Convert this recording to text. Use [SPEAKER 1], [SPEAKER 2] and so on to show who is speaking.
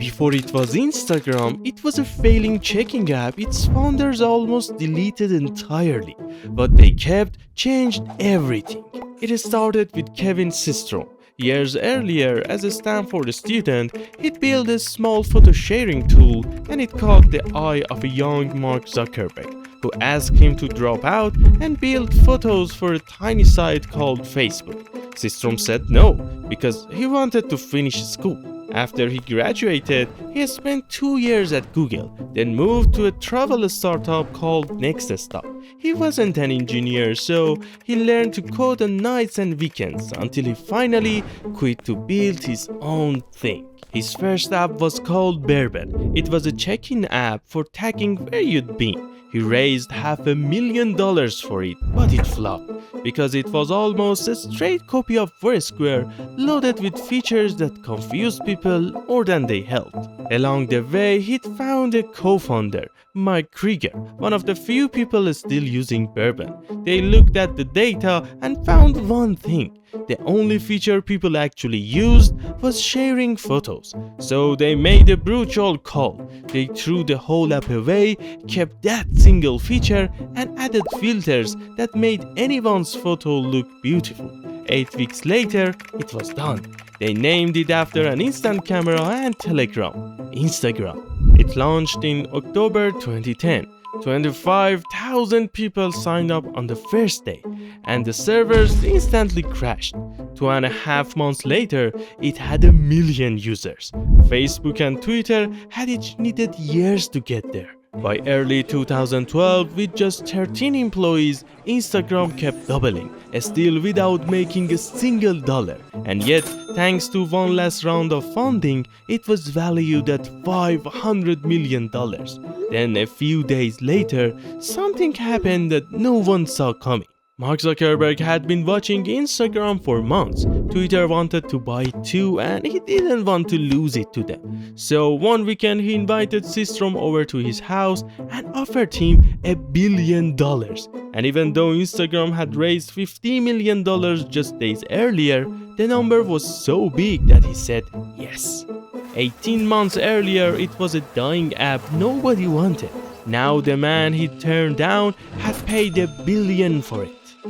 [SPEAKER 1] Before it was Instagram, it was a failing checking app its founders almost deleted entirely. What they kept changed everything. It started with Kevin Systrom. Years earlier, as a Stanford student, he built a small photo sharing tool and it caught the eye of a young Mark Zuckerberg, who asked him to drop out and build photos for a tiny site called Facebook. Systrom said no, because he wanted to finish school. After he graduated, he spent 2 years at Google, then moved to a travel startup called NextStop. He wasn't an engineer, so he learned to code on nights and weekends until he finally quit to build his own thing. His first app was called Bourbon. It was a check-in app for tagging where you'd been. He raised $500,000 for it, but it flopped because it was almost a straight copy of Foursquare loaded with features that confused people more than they helped. Along the way, he'd found a co-founder, Mike Krieger, one of the few people still using Bourbon. They looked at the data and found one thing. The only feature people actually used was sharing photos. So they made a brutal call. They threw the whole app away, kept that single feature, and added filters that made anyone's photo look beautiful. 8 weeks later, it was done. They named it after an instant camera and telegram, Instagram. It launched in October 2010. 25,000 people signed up on the first day, and the servers instantly crashed. 2.5 months later, it had 1 million users. Facebook and Twitter had each needed years to get there. By early 2012, with just 13 employees, Instagram kept doubling, still without making a single dollar. And yet, thanks to one last round of funding, it was valued at $500 million. Then a few days later, something happened that no one saw coming. Mark Zuckerberg had been watching Instagram for months. Twitter wanted to buy it too, and he didn't want to lose it to them. So one weekend he invited Systrom over to his house and offered him $1 billion. And even though Instagram had raised $50 million just days earlier, the number was so big that he said yes. 18 months earlier, it was a dying app nobody wanted. Now the man he turned down had paid $1 billion for it.